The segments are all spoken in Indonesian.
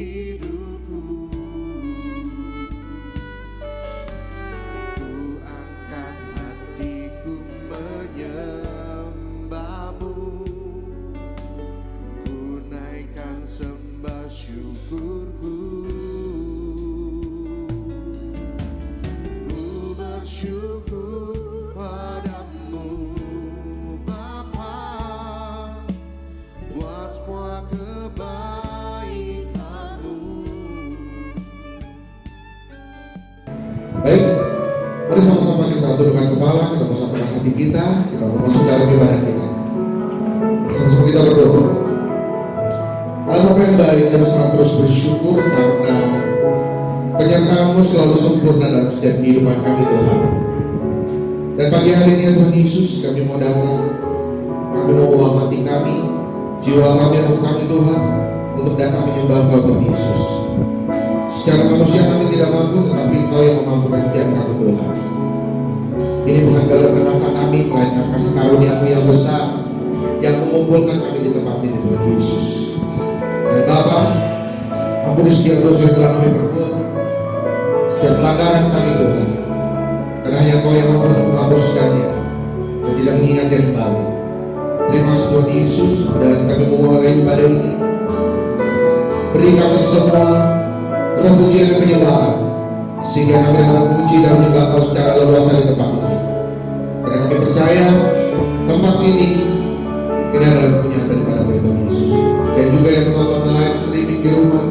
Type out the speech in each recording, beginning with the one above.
hidupku. Ku angkat hatiku menyembahmu, ku naikkan sembah syukurku. Ku bersyukur padamu Bapa, buat semua kebaikanmu. Baik, mari sama-sama kita tundukkan kepala, kita bersamakan hati kita mau masuk dalam ibadah kita. Sama-sama kita berdoa. Bapa yang baik, kami sangat terus bersyukur karena penyertaan-Mu selalu sempurna dalam setiap kehidupan kami, Tuhan. Dan pagi hari ini, Tuhan Yesus, kami mau datang, kami mau bawa hati kami, jiwa kami, roh kami, Tuhan, untuk datang menyembah Kau, Tuhan Yesus. Secara manusia kami tidak mampu, tetapi Kau yang memampukan setiap kami, Tuhan. Ini bukan dalam rasa kami, melainkan kasih karunia-Mu yang besar yang mengumpulkan kami di tempat ini, Tuhan Yesus. Dan Bapa, ampuni setiap dosa yang telah kami perbuat, setiap pelanggaran kami, Tuhan. Karena hanya Kau yang mampu untuk menghapuskannya dan tidak mengingatnya kembali. Terima kasih Tuhan Yesus, dan kami memulai ibadah ini. Beri kami semua roh pujian dan penyembahan, sehingga kami dapat memuji dan menyembah Kau secara leluasa di tempat ini. Karena kami percaya tempat ini adalah kepunyaan daripada Tuhan Yesus. Dan juga yang menonton live streaming di rumah,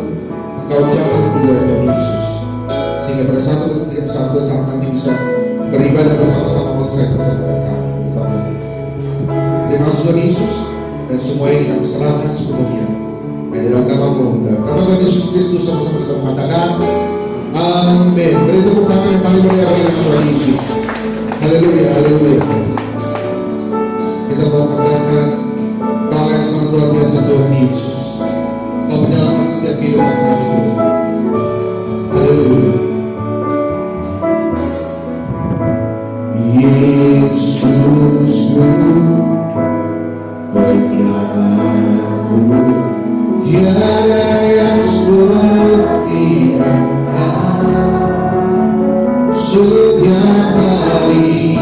Engkau jangan juga Tuhan Yesus, sehingga pada satu saat nanti bisa beribadah bersama-sama bersama kami di tempat ini. Terima kasih Tuhan Yesus, dan semua ini kami serahkan sepenuhnya dalam nama-Mu, dalam nama Tuhan Yesus Kristus. Sama-sama kita mengatakan amin. Beri tepuk tangan yang paling meriah bagi Tuhan Yesus. Haleluya, haleluya. Kita mau katakan Kau yang sangat luar biasa, Tuhan Yesus. Kau menyelamatkan setiap kehidupan kami, Tuhan. Haleluya. Yesusku, penyelamatku, tiada yang seperti Engkau. Setiap hari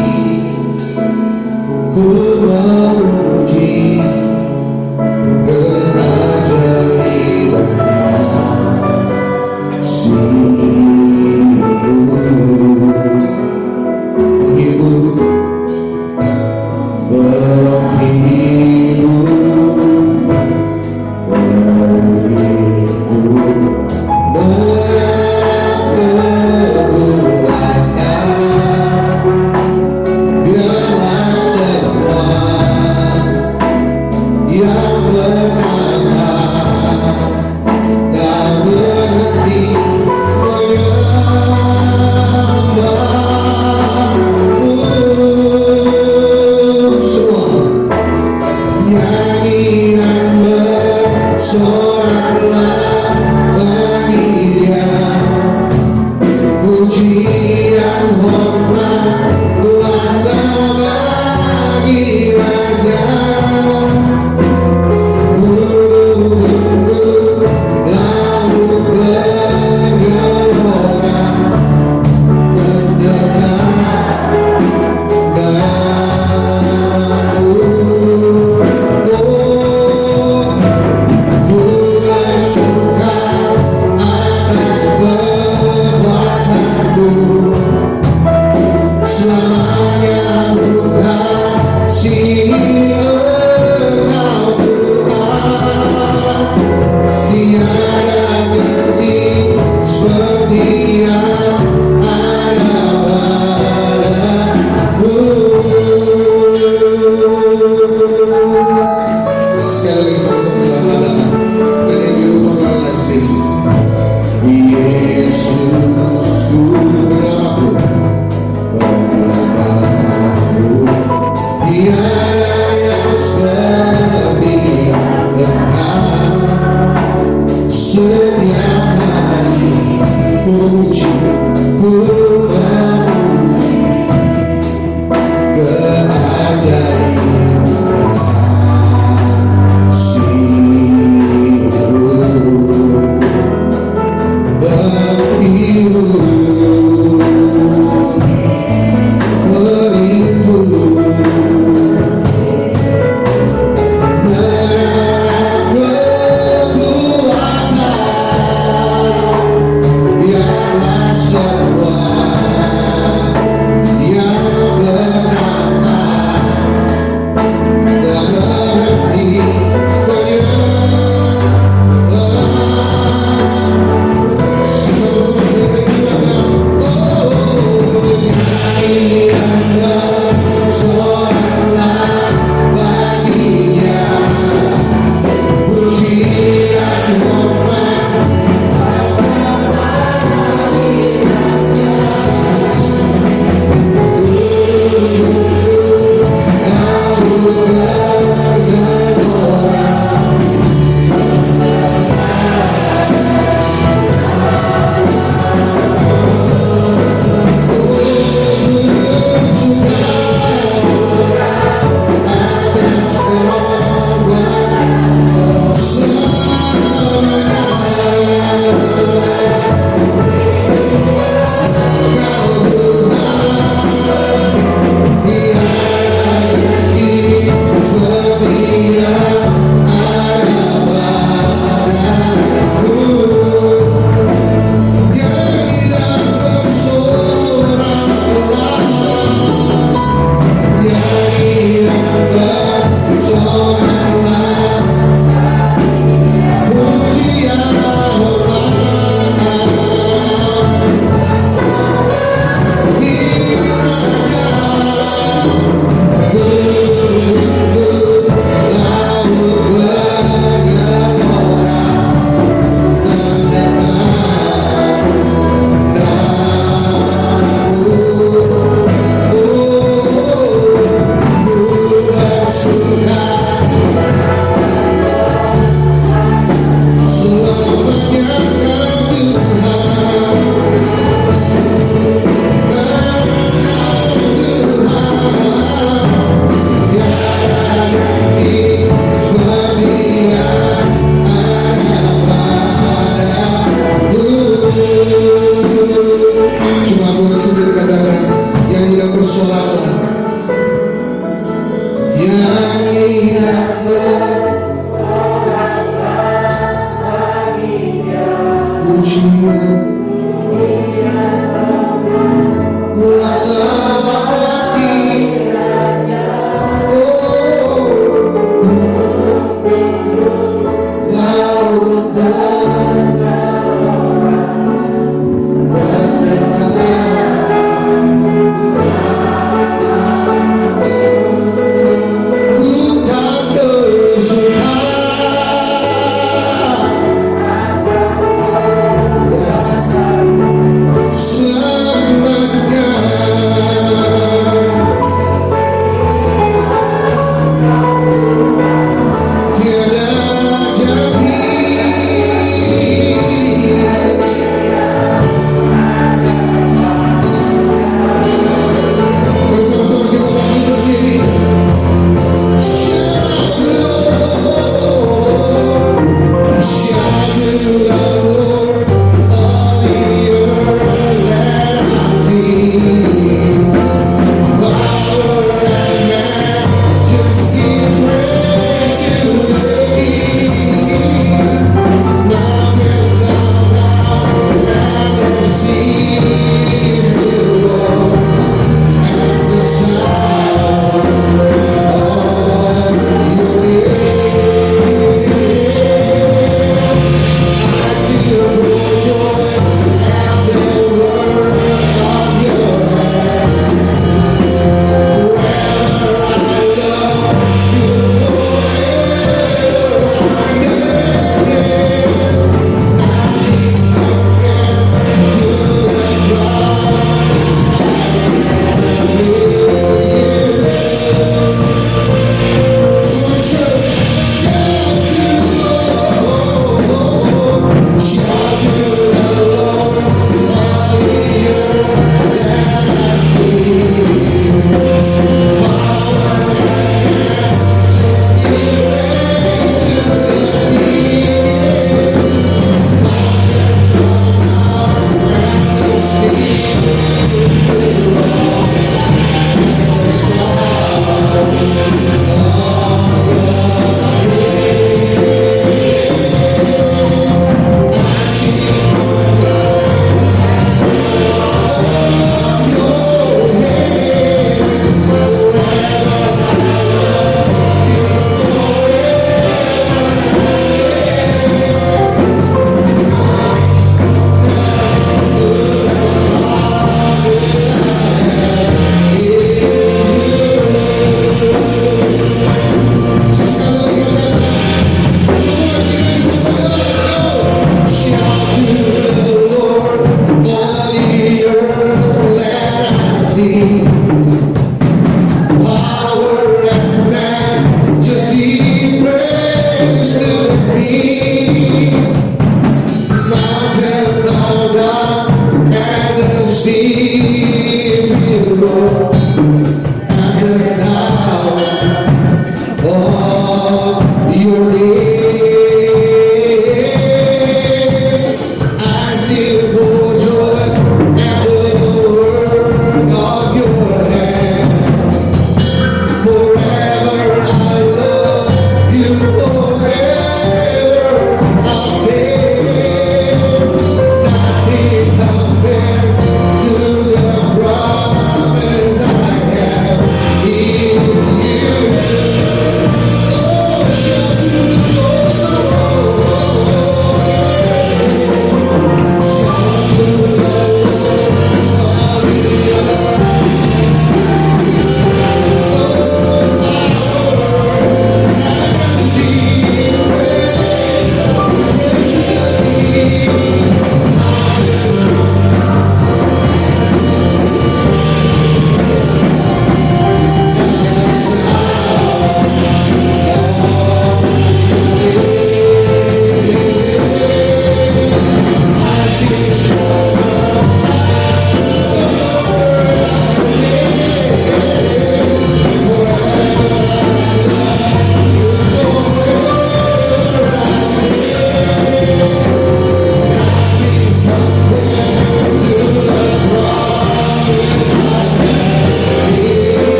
ku memuji keajaiban-Nya,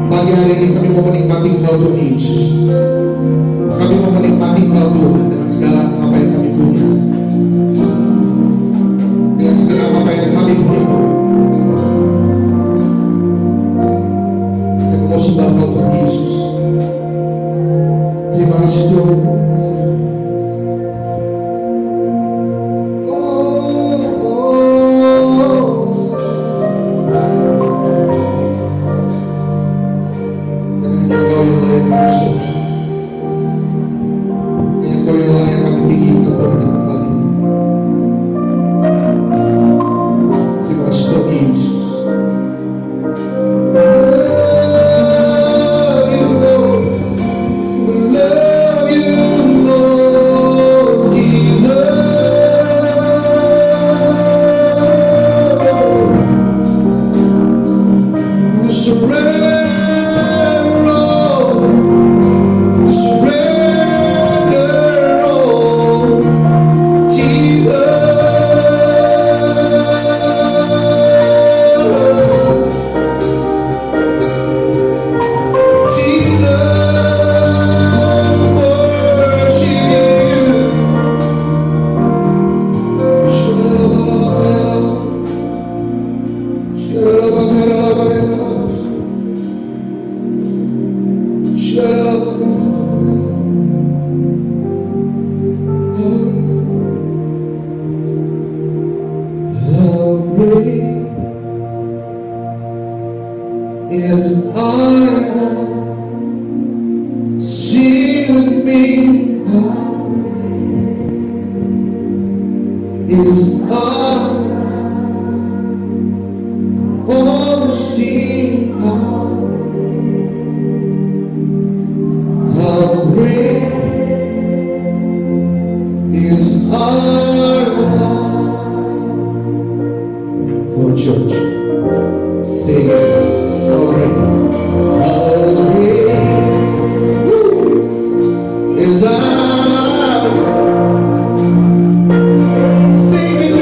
Pagi hari ini kami mau menikmati Engkau Tuhan Yesus. Kami mau menikmati Engkau Tuhan dengan segala apa yang kami punya. Dengan segala apa yang kami punya. Kami mau sembah Engkau Tuhan Yesus. Terima kasih Tuhan. Is our God. Sing with me. Is our God. Oh, sing how great is our God. For church, sing it. Is our singing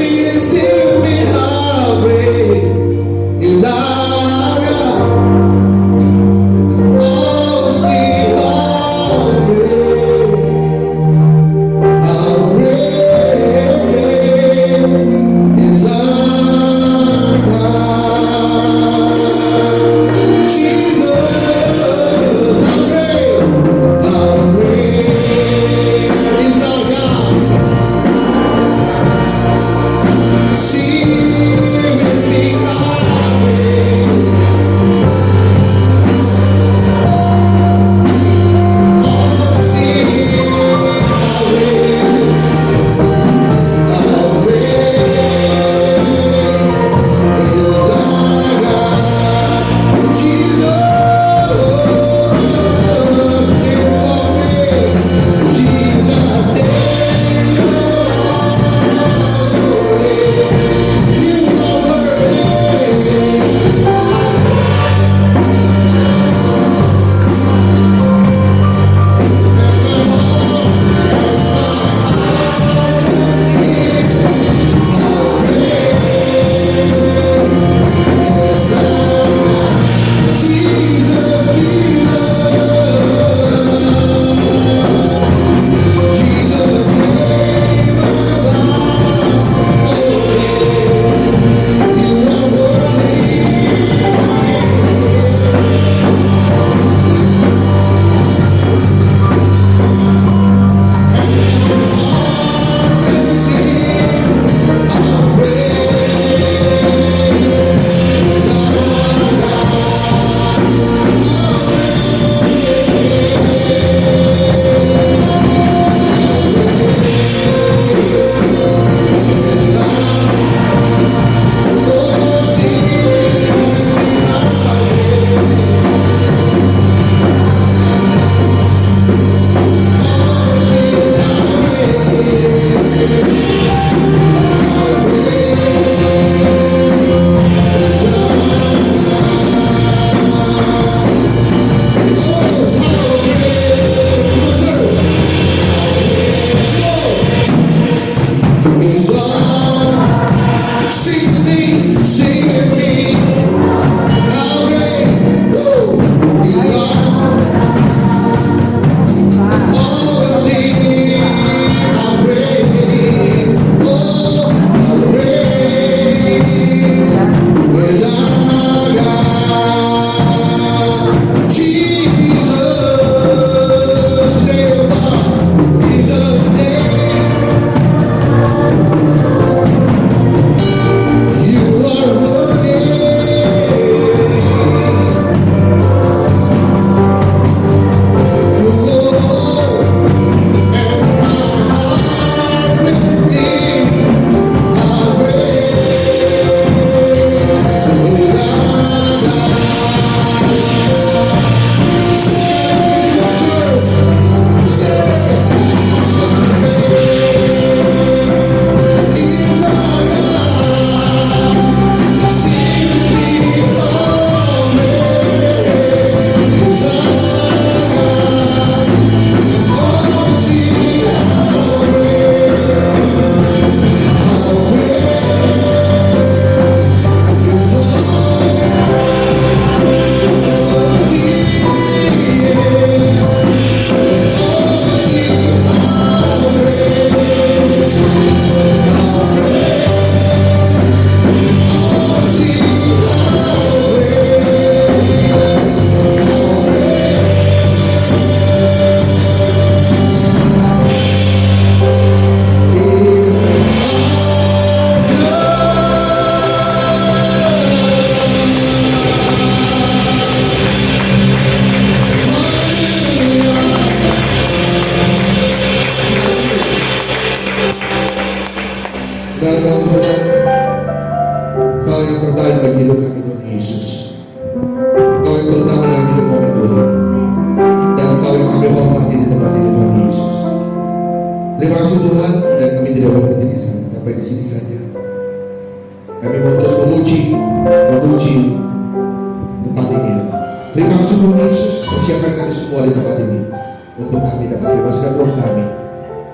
Terima kasih Tuhan Yesus, persiapkan kami semua di tempat ini untuk kami dapat bebaskan roh kami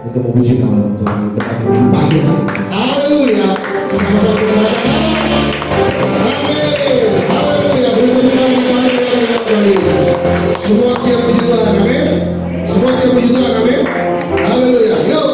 untuk memuji nama Tuhan di tempat ini pagi hari. Haleluya. Sama-sama kita katakan amin. Haleluya. Beri tepuk tangan kepada Tuhan Yesus. Semua siap puji Tuhan, amin. Semua siap puji Tuhan, amin. Haleluya. Yuk.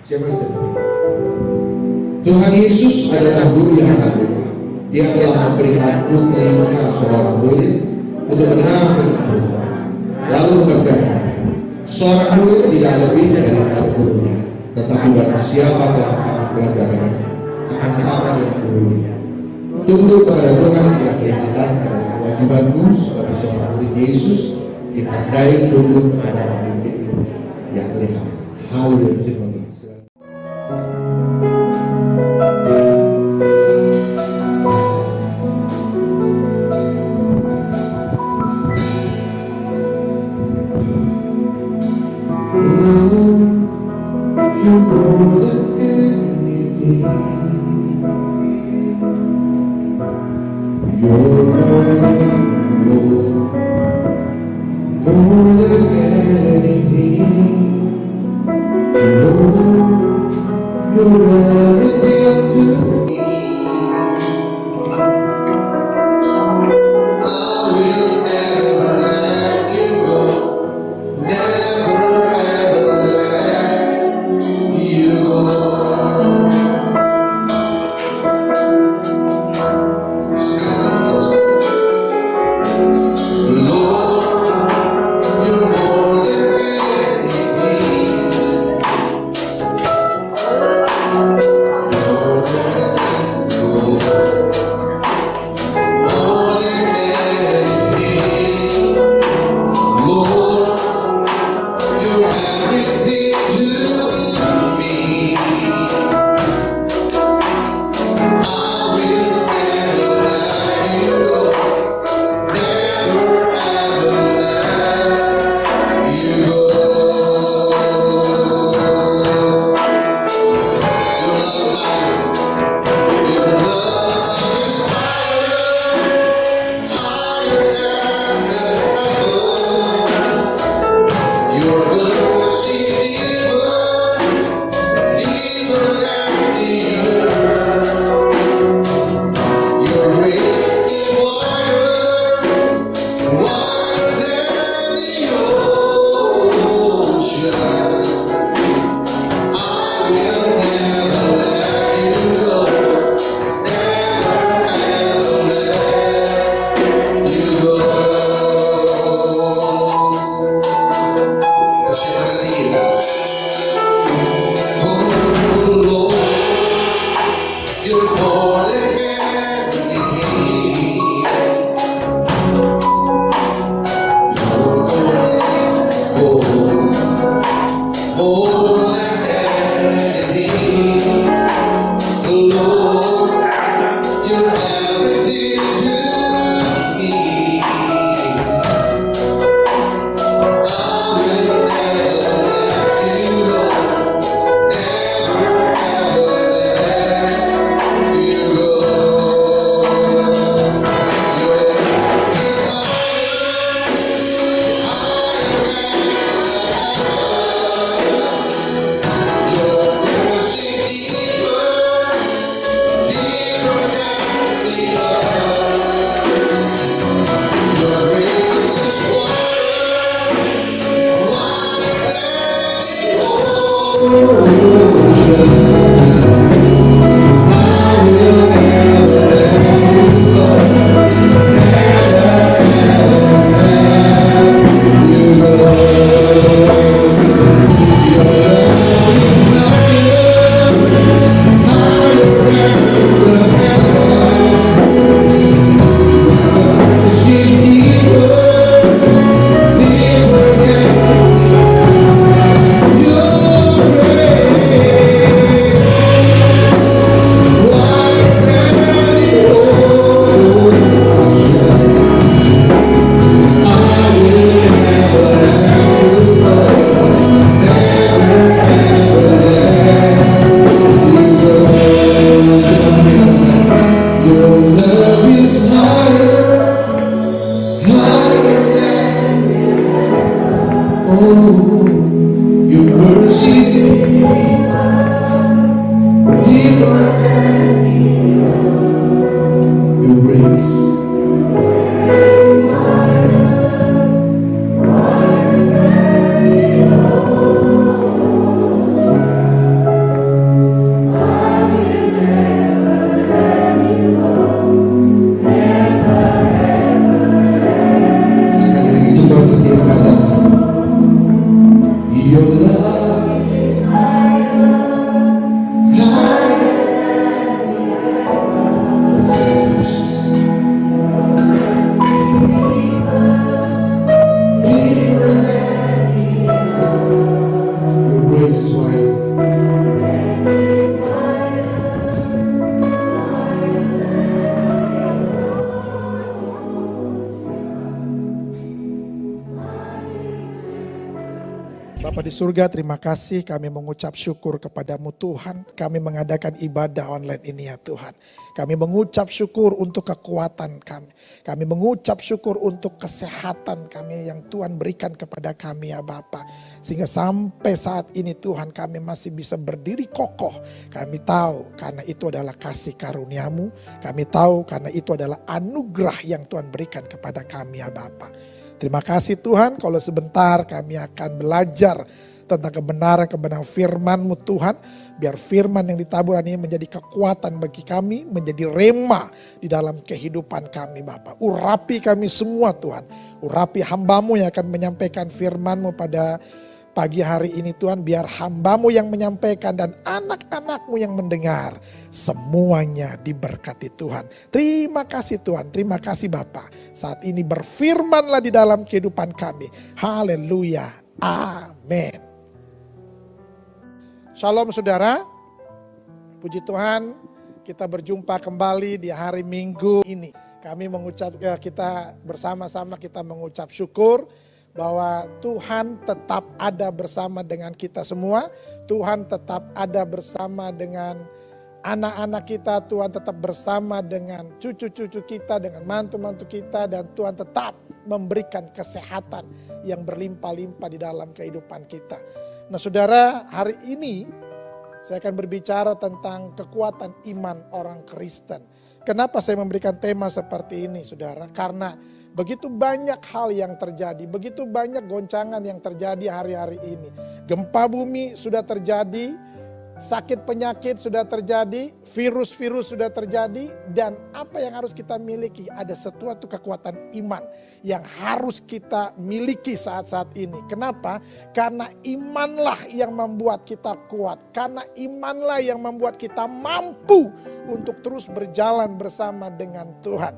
Siapa setuju? Tuhan Yesus adalah guru yang agung. Dia telah memberikanku telinga seorang murid untuk mendengar firman Tuhan. Lalu berkata, seorang murid tidak lebih daripada gurunya, tetapi barang siapa telah tamat pelajarannya akan sama dengan gurunya. Tunduk kepada Tuhan yang tidak kelihatan adalah kewajibanmu sebagai seorang murid Yesus, ditandai tunduk kepada pemimpinmu yang kelihatan. Haleluya, Tuhan. You're more than anything. You're more than gold, more than anything. Lord, you're everything to me. I will never let you go. Never ever let you go. Bapa di surga, terima kasih kami mengucap syukur kepadamu Tuhan. Kami mengadakan ibadah online ini ya Tuhan. Kami mengucap syukur untuk kekuatan kami. Kami mengucap syukur untuk kesehatan kami yang Tuhan berikan kepada kami ya Bapa. Sehingga sampai saat ini Tuhan kami masih bisa berdiri kokoh. Kami tahu karena itu adalah kasih karuniamu. Kami tahu karena itu adalah anugerah yang Tuhan berikan kepada kami ya Bapa. Terima kasih Tuhan, kalau sebentar kami akan belajar tentang kebenaran firman-Mu Tuhan. Biar firman yang ditaburan ini menjadi kekuatan bagi kami, menjadi rema di dalam kehidupan kami Bapa. Urapi kami semua Tuhan, urapi hamba-Mu yang akan menyampaikan firman-Mu pada pagi hari ini Tuhan. Biar hamba-Mu yang menyampaikan dan anak-anak-Mu yang mendengar, semuanya diberkati Tuhan. Terima kasih Tuhan, terima kasih Bapa. Saat ini berfirmanlah di dalam kehidupan kami. Haleluya, amin. Shalom saudara, puji Tuhan kita berjumpa kembali di hari Minggu ini. Kami kita bersama-sama kita mengucap syukur bahwa Tuhan tetap ada bersama dengan kita semua. Tuhan tetap ada bersama dengan anak-anak kita. Tuhan tetap bersama dengan cucu-cucu kita, dengan mantu-mantu kita. Dan Tuhan tetap memberikan kesehatan yang berlimpah-limpah di dalam kehidupan kita. Nah saudara, hari ini saya akan berbicara tentang kekuatan iman orang Kristen. Kenapa saya memberikan tema seperti ini saudara? Karena begitu banyak hal yang terjadi, begitu banyak goncangan yang terjadi hari-hari ini. Gempa bumi sudah terjadi, sakit penyakit sudah terjadi, virus-virus sudah terjadi. Dan apa yang harus kita miliki? Ada suatu kekuatan iman yang harus kita miliki saat-saat ini. Kenapa? Karena imanlah yang membuat kita kuat. Karena imanlah yang membuat kita mampu untuk terus berjalan bersama dengan Tuhan.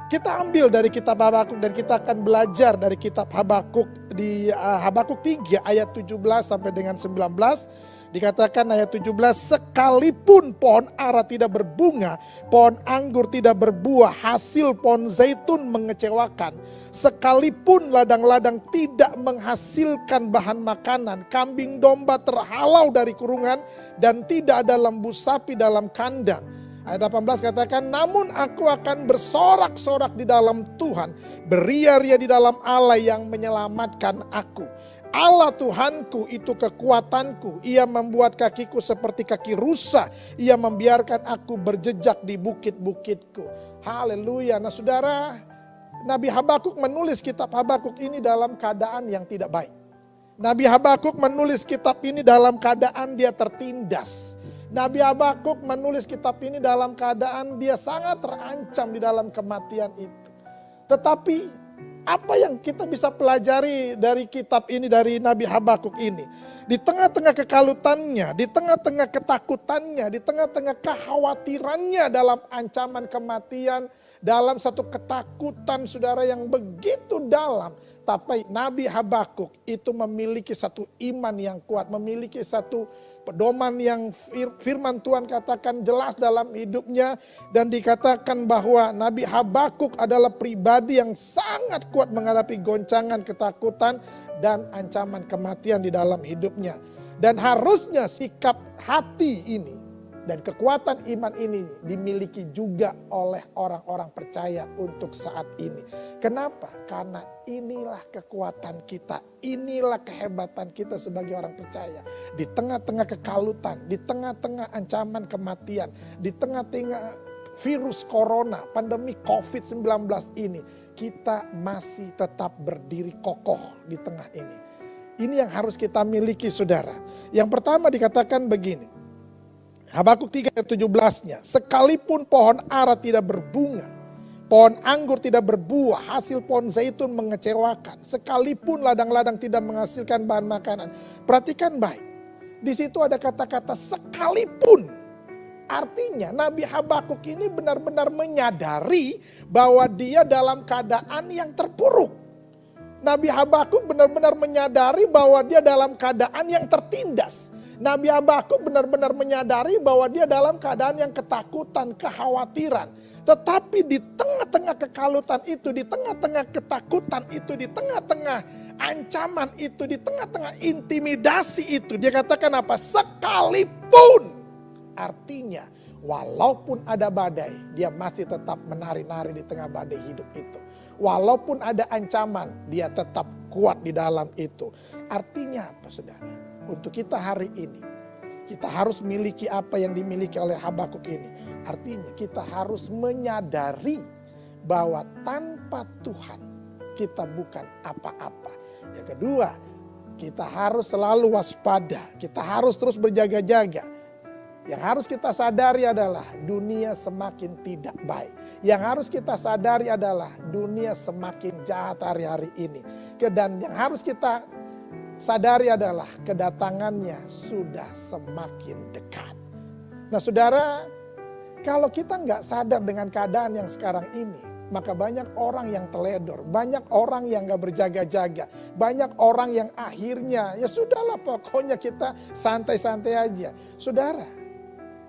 Kita ambil dari kitab Habakuk dan kita akan belajar dari kitab Habakuk di Habakuk 3 ayat 17 sampai dengan 19. Dikatakan ayat 17, sekalipun pohon ara tidak berbunga, pohon anggur tidak berbuah, hasil pohon zaitun mengecewakan. Sekalipun ladang-ladang tidak menghasilkan bahan makanan, kambing domba terhalau dari kurungan dan tidak ada lembu sapi dalam kandang. Ayat 18 katakan, namun aku akan bersorak-sorak di dalam Tuhan, beria-ria di dalam Allah yang menyelamatkan aku. Allah Tuhanku itu kekuatanku, Ia membuat kakiku seperti kaki rusa, Ia membiarkan aku berjejak di bukit-bukitku. Haleluya. Nah saudara, Nabi Habakuk menulis kitab Habakuk ini dalam keadaan yang tidak baik. Nabi Habakuk menulis kitab ini dalam keadaan dia tertindas. Nabi Habakuk menulis kitab ini dalam keadaan dia sangat terancam di dalam kematian itu. Tetapi apa yang kita bisa pelajari dari kitab ini, dari Nabi Habakuk ini? Di tengah-tengah kekalutannya, di tengah-tengah ketakutannya, di tengah-tengah kekhawatirannya dalam ancaman kematian, dalam satu ketakutan saudara yang begitu dalam. Tapi Nabi Habakuk itu memiliki satu iman yang kuat, memiliki satu pedoman yang firman Tuhan katakan jelas dalam hidupnya. Dan dikatakan bahwa Nabi Habakuk adalah pribadi yang sangat kuat menghadapi goncangan, ketakutan, dan ancaman kematian di dalam hidupnya. Dan harusnya sikap hati ini dan kekuatan iman ini dimiliki juga oleh orang-orang percaya untuk saat ini. Kenapa? Karena inilah kekuatan kita, inilah kehebatan kita sebagai orang percaya. Di tengah-tengah kekalutan, di tengah-tengah ancaman kematian, di tengah-tengah virus corona, pandemi COVID-19 ini, kita masih tetap berdiri kokoh di tengah ini. Ini yang harus kita miliki saudara. Yang pertama dikatakan begini, Habakuk 3 ayat 17-nya, sekalipun pohon ara tidak berbunga, pohon anggur tidak berbuah, hasil pohon zaitun mengecewakan, sekalipun ladang-ladang tidak menghasilkan bahan makanan. Perhatikan baik, di situ ada kata-kata sekalipun. Artinya Nabi Habakuk ini benar-benar menyadari bahwa dia dalam keadaan yang terpuruk. Nabi Habakuk benar-benar menyadari bahwa dia dalam keadaan yang tertindas. Nabi Habakuk benar-benar menyadari bahwa dia dalam keadaan yang ketakutan, kekhawatiran. Tetapi di tengah-tengah kekalutan itu, di tengah-tengah ketakutan itu, di tengah-tengah ancaman itu, di tengah-tengah intimidasi itu, dia katakan apa? Sekalipun, artinya walaupun ada badai, dia masih tetap menari-nari di tengah badai hidup itu. Walaupun ada ancaman, dia tetap kuat di dalam itu. Artinya apa, saudara? Untuk kita hari ini, kita harus miliki apa yang dimiliki oleh Habakuk ini. Artinya kita harus menyadari bahwa tanpa Tuhan kita bukan apa-apa. Yang kedua, kita harus selalu waspada. Kita harus terus berjaga-jaga. Yang harus kita sadari adalah dunia semakin tidak baik. Yang harus kita sadari adalah dunia semakin jahat hari-hari ini. Dan yang harus kita sadari adalah kedatangannya sudah semakin dekat. Nah saudara, kalau kita nggak sadar dengan keadaan yang sekarang ini, maka banyak orang yang teledor, banyak orang yang nggak berjaga-jaga, banyak orang yang akhirnya ya sudahlah pokoknya kita santai-santai aja. Saudara,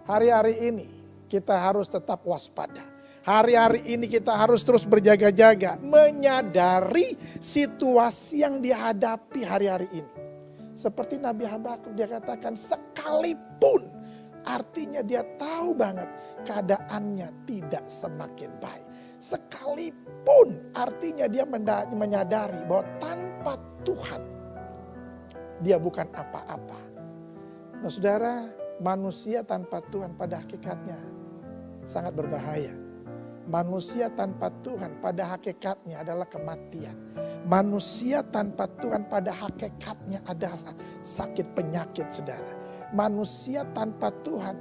hari-hari ini kita harus tetap waspada. Hari-hari ini kita harus terus berjaga-jaga, menyadari situasi yang dihadapi hari-hari ini. Seperti Nabi Habakuk, dia katakan sekalipun, artinya dia tahu banget keadaannya tidak semakin baik. Sekalipun, artinya dia menyadari bahwa tanpa Tuhan dia bukan apa-apa. Nah saudara, manusia tanpa Tuhan pada hakikatnya sangat berbahaya. Manusia tanpa Tuhan pada hakikatnya adalah kematian. Manusia tanpa Tuhan pada hakikatnya adalah sakit penyakit, saudara. Manusia tanpa Tuhan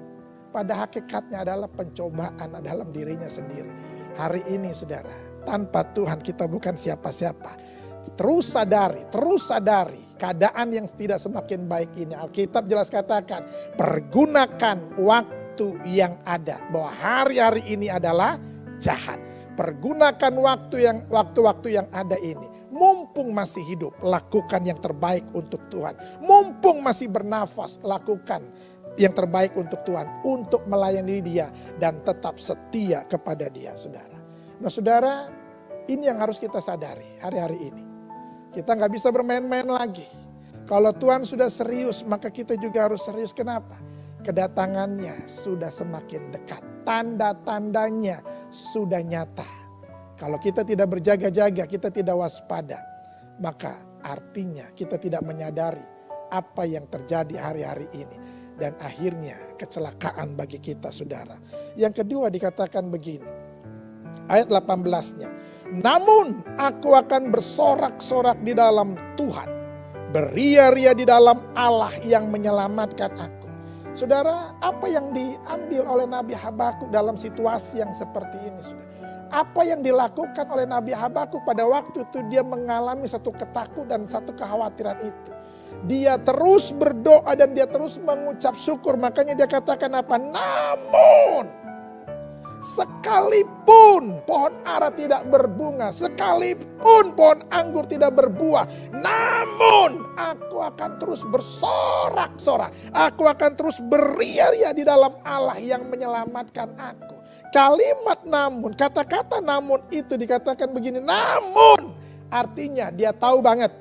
pada hakikatnya adalah pencobaan dalam dirinya sendiri. Hari ini saudara, tanpa Tuhan kita bukan siapa-siapa. Terus sadari keadaan yang tidak semakin baik ini. Alkitab jelas katakan, pergunakan waktu yang ada. Bahwa hari-hari ini adalah jahat. Pergunakan waktu-waktu yang ada ini. Mumpung masih hidup, lakukan yang terbaik untuk Tuhan. Mumpung masih bernafas, lakukan yang terbaik untuk Tuhan. Untuk melayani Dia dan tetap setia kepada Dia, saudara. Nah saudara, ini yang harus kita sadari hari-hari ini. Kita nggak bisa bermain-main lagi. Kalau Tuhan sudah serius, maka kita juga harus serius. Kenapa? Kedatangannya sudah semakin dekat. Tanda-tandanya sudah nyata. Kalau kita tidak berjaga-jaga, kita tidak waspada, maka artinya kita tidak menyadari apa yang terjadi hari-hari ini. Dan akhirnya kecelakaan bagi kita, saudara. Yang kedua dikatakan begini, ayat 18-nya. Namun aku akan bersorak-sorak di dalam Tuhan, beria-ria di dalam Allah yang menyelamatkan aku. Saudara, apa yang diambil oleh Nabi Habakuk dalam situasi yang seperti ini, saudara? Apa yang dilakukan oleh Nabi Habakuk pada waktu itu, dia mengalami satu ketakutan dan satu kekhawatiran itu. Dia terus berdoa dan dia terus mengucap syukur. Makanya dia katakan apa? Namun sekalipun pohon ara tidak berbunga, sekalipun pohon anggur tidak berbuah, namun aku akan terus bersorak-sorak. Aku akan terus beria-ria di dalam Allah yang menyelamatkan aku. Kalimat namun, kata-kata namun itu dikatakan begini, namun artinya dia tahu banget,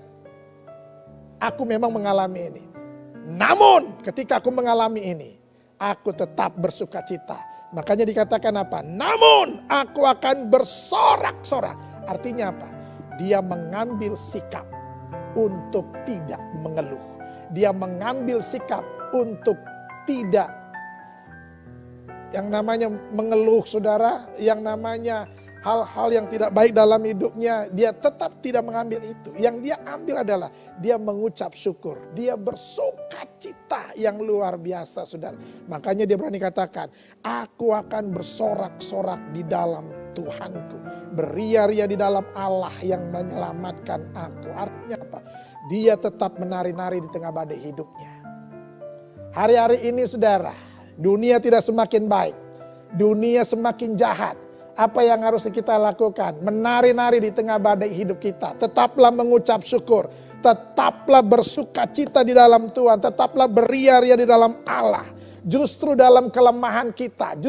aku memang mengalami ini. Namun ketika aku mengalami ini, aku tetap bersuka cita. Makanya dikatakan apa? Namun aku akan bersorak-sorak. Artinya apa? Dia mengambil sikap untuk tidak mengeluh. Dia mengambil sikap untuk tidak yang namanya mengeluh, saudara, yang namanya hal-hal yang tidak baik dalam hidupnya, dia tetap tidak mengambil itu. Yang dia ambil adalah dia mengucap syukur, dia bersuka cita yang luar biasa, saudara. Makanya dia berani katakan, aku akan bersorak-sorak di dalam Tuhanku, beria-ria di dalam Allah yang menyelamatkan aku. Artinya apa? Dia tetap menari-nari di tengah badai hidupnya. Hari-hari ini, saudara, dunia tidak semakin baik, dunia semakin jahat. Apa yang harus kita lakukan? Menari-nari di tengah badai hidup kita. Tetaplah mengucap syukur. Tetaplah bersuka cita di dalam Tuhan. Tetaplah beria-ria di dalam Allah. Justru dalam kelemahan kita,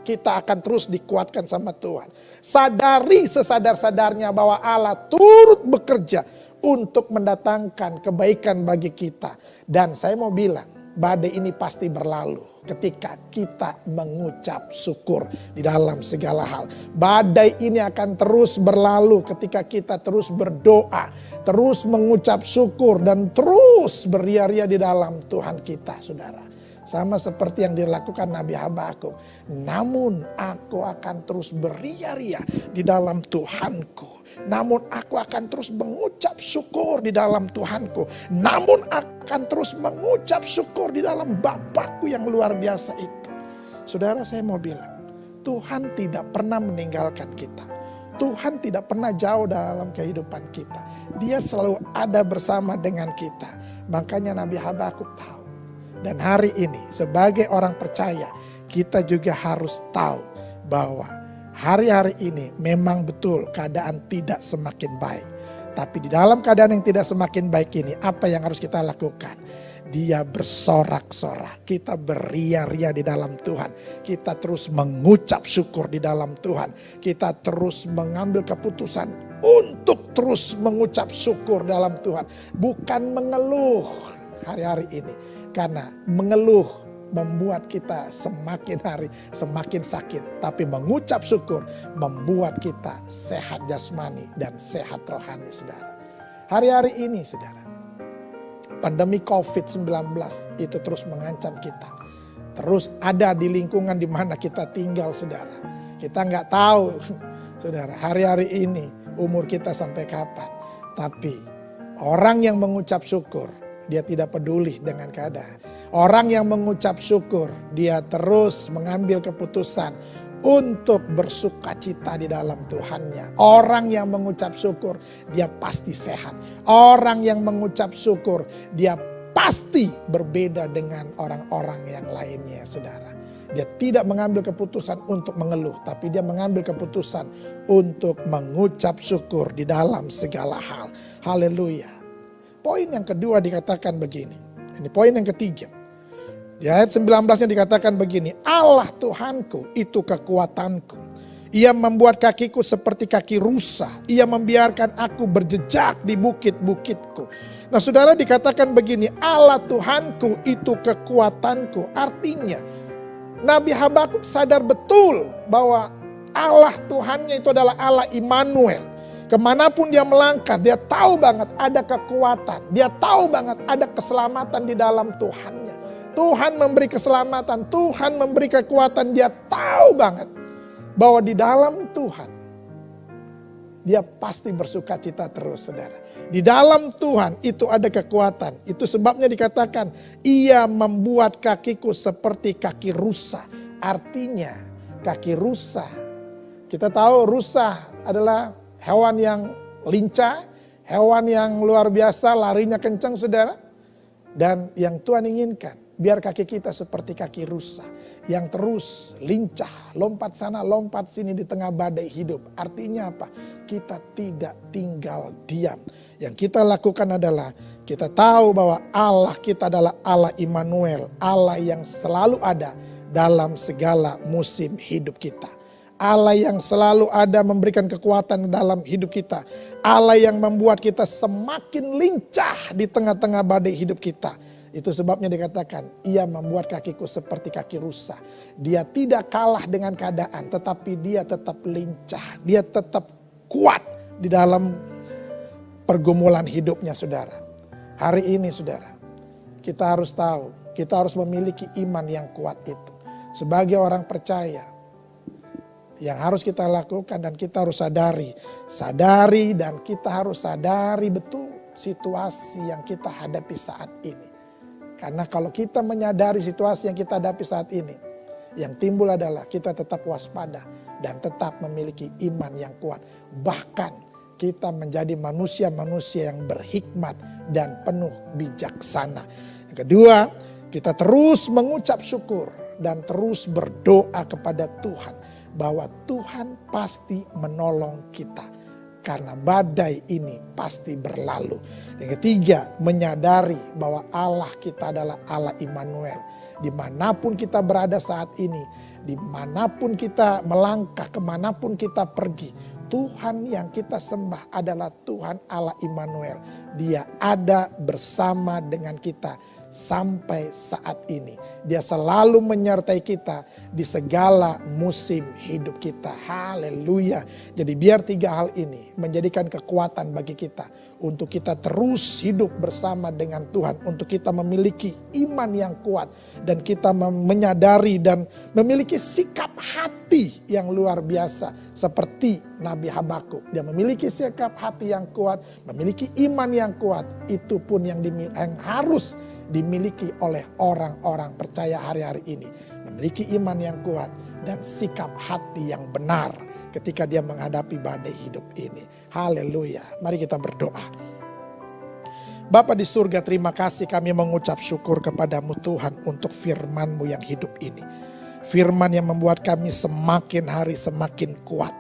kita akan terus dikuatkan sama Tuhan. Sadari sesadar-sadarnya bahwa Allah turut bekerja untuk mendatangkan kebaikan bagi kita. Dan saya mau bilang, badai ini pasti berlalu ketika kita mengucap syukur di dalam segala hal. Badai ini akan terus berlalu ketika kita terus berdoa, terus mengucap syukur dan terus beria-ria di dalam Tuhan kita, saudara. Sama seperti yang dilakukan Nabi Habakuk. Namun aku akan terus beria-ria di dalam Tuhanku. Namun aku akan terus mengucap syukur di dalam Tuhanku. Namun akan terus mengucap syukur di dalam Bapakku yang luar biasa itu. Saudara, saya mau bilang, Tuhan tidak pernah meninggalkan kita. Tuhan tidak pernah jauh dalam kehidupan kita. Dia selalu ada bersama dengan kita. Makanya Nabi Habakuk tahu. Dan hari ini sebagai orang percaya, kita juga harus tahu bahwa hari-hari ini memang betul keadaan tidak semakin baik. Tapi di dalam keadaan yang tidak semakin baik ini, apa yang harus kita lakukan? Dia bersorak-sorak, kita beria-ria di dalam Tuhan. Kita terus mengucap syukur di dalam Tuhan. Kita terus mengambil keputusan untuk terus mengucap syukur dalam Tuhan. Bukan mengeluh hari-hari ini. Karena mengeluh membuat kita semakin hari semakin sakit. Tapi mengucap syukur membuat kita sehat jasmani dan sehat rohani, saudara. Hari-hari ini, saudara, pandemi COVID-19 itu terus mengancam kita. Terus ada di lingkungan di mana kita tinggal, saudara. Kita nggak tahu, saudara, hari-hari ini umur kita sampai kapan. Tapi orang yang mengucap syukur, dia tidak peduli dengan keadaan. Orang yang mengucap syukur, dia terus mengambil keputusan untuk bersuka cita di dalam Tuhannya. Orang yang mengucap syukur, dia pasti sehat. Orang yang mengucap syukur, dia pasti berbeda dengan orang-orang yang lainnya, saudara. Dia tidak mengambil keputusan untuk mengeluh, tapi dia mengambil keputusan untuk mengucap syukur di dalam segala hal. Haleluya. Poin yang kedua dikatakan begini. Ini poin yang ketiga. Di ayat 19-nya dikatakan begini. Allah Tuhanku itu kekuatanku. Ia membuat kakiku seperti kaki rusa. Ia membiarkan aku berjejak di bukit-bukitku. Nah, saudara, dikatakan begini. Allah Tuhanku itu kekuatanku. Artinya Nabi Habakuk sadar betul bahwa Allah Tuhannya itu adalah Allah Immanuel. Kemanapun dia melangkah, dia tahu banget ada kekuatan. Dia tahu banget ada keselamatan di dalam Tuhannya. Tuhan memberi keselamatan, Tuhan memberi kekuatan. Dia tahu banget bahwa di dalam Tuhan, dia pasti bersuka cita terus, saudara. Di dalam Tuhan itu ada kekuatan. Itu sebabnya dikatakan, ia membuat kakiku seperti kaki rusa. Artinya kaki rusa. Kita tahu rusa adalah hewan yang lincah, hewan yang luar biasa, larinya kencang, saudara. Dan yang Tuhan inginkan, biar kaki kita seperti kaki rusa. Yang terus lincah, lompat sana, lompat sini di tengah badai hidup. Artinya apa? Kita tidak tinggal diam. Yang kita lakukan adalah, kita tahu bahwa Allah kita adalah Allah Immanuel. Allah yang selalu ada dalam segala musim hidup kita. Allah yang selalu ada memberikan kekuatan dalam hidup kita. Allah yang membuat kita semakin lincah di tengah-tengah badai hidup kita. Itu sebabnya dikatakan, ia membuat kakiku seperti kaki rusa. Dia tidak kalah dengan keadaan, tetapi dia tetap lincah. Dia tetap kuat di dalam pergumulan hidupnya, saudara. Hari ini, saudara, kita harus tahu, kita harus memiliki iman yang kuat itu. Sebagai orang percaya, yang harus kita lakukan dan kita harus sadari dan kita harus sadari betul situasi yang kita hadapi saat ini. Karena kalau kita menyadari situasi yang kita hadapi saat ini, yang timbul adalah kita tetap waspada dan tetap memiliki iman yang kuat. Bahkan kita menjadi manusia-manusia yang berhikmat dan penuh bijaksana. Yang kedua, kita terus mengucap syukur dan terus berdoa kepada Tuhan bahwa Tuhan pasti menolong kita. Karena badai ini pasti berlalu. Yang ketiga, menyadari bahwa Allah kita adalah Allah Immanuel. Dimanapun kita berada saat ini, dimanapun kita melangkah, kemanapun kita pergi, Tuhan yang kita sembah adalah Tuhan Allah Immanuel. Dia ada bersama dengan kita sampai saat ini. Dia selalu menyertai kita di segala musim hidup kita. Haleluya. Jadi biar 3 hal ini menjadikan kekuatan bagi kita untuk kita terus hidup bersama dengan Tuhan, untuk kita memiliki iman yang kuat dan kita menyadari dan memiliki sikap hati yang luar biasa seperti Nabi Habakuk. Dia memiliki sikap hati yang kuat, memiliki iman yang kuat. Itu pun yang harus dimiliki oleh orang-orang percaya hari-hari ini. Memiliki iman yang kuat dan sikap hati yang benar ketika dia menghadapi badai hidup ini. Haleluya. Mari kita berdoa. Bapa di surga, terima kasih, kami mengucap syukur kepadamu Tuhan untuk firman-Mu yang hidup ini. Firman yang membuat kami semakin hari semakin kuat.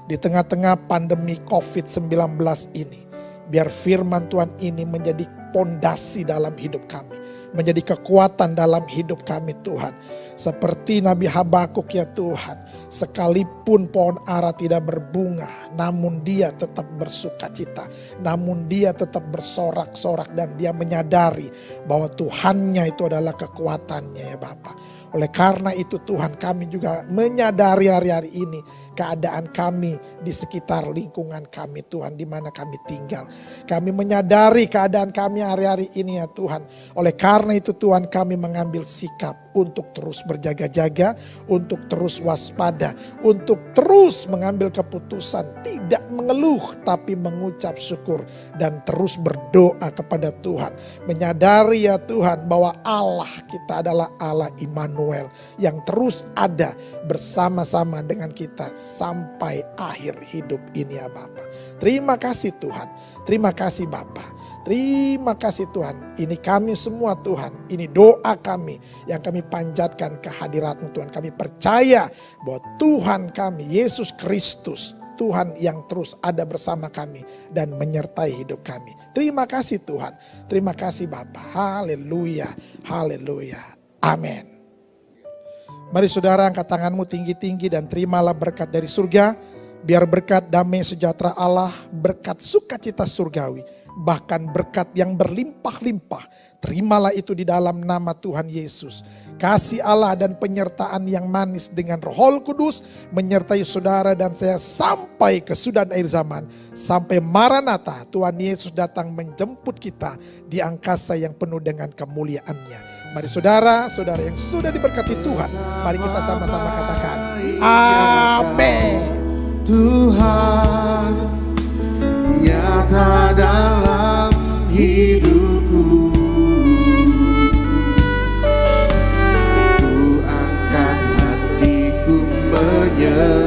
Di tengah-tengah pandemi COVID-19 ini, biar firman Tuhan ini menjadi pondasi dalam hidup kami, menjadi kekuatan dalam hidup kami Tuhan. Seperti Nabi Habakuk ya Tuhan, sekalipun pohon ara tidak berbunga, namun dia tetap bersukacita, namun dia tetap bersorak-sorak dan dia menyadari bahwa Tuhannya itu adalah kekuatannya ya Bapa. Oleh karena itu Tuhan, kami juga menyadari hari-hari ini keadaan kami di sekitar lingkungan kami Tuhan, di mana kami tinggal. Kami menyadari keadaan kami hari-hari ini ya Tuhan. Oleh karena itu Tuhan, kami mengambil sikap untuk terus berjaga-jaga, untuk terus waspada, untuk terus mengambil keputusan, tidak mengeluh tapi mengucap syukur dan terus berdoa kepada Tuhan. Menyadari ya Tuhan bahwa Allah kita adalah Allah Immanuel yang terus ada bersama-sama dengan kita sampai akhir hidup ini ya Bapa. Terima kasih Tuhan, terima kasih Bapa. Terima kasih Tuhan, ini kami semua Tuhan, ini doa kami yang kami panjatkan kehadirat-Mu Tuhan. Kami percaya bahwa Tuhan kami, Yesus Kristus, Tuhan yang terus ada bersama kami dan menyertai hidup kami. Terima kasih Tuhan, terima kasih Bapa. Haleluya, haleluya, amin. Mari saudara angkat tanganmu tinggi-tinggi dan terimalah berkat dari surga. Biar berkat damai sejahtera Allah, berkat sukacita surgawi, bahkan berkat yang berlimpah-limpah, terimalah itu di dalam nama Tuhan Yesus. Kasih Allah dan penyertaan yang manis dengan Roh Kudus menyertai saudara dan saya sampai kesudahan akhir zaman. Sampai Maranatha, Tuhan Yesus datang menjemput kita di angkasa yang penuh dengan kemuliaan-Nya. Mari saudara-saudara yang sudah diberkati Tuhan, mari kita sama-sama katakan amin. Tuhan nyata dalam hidupku, ku angkat hatiku menyembah.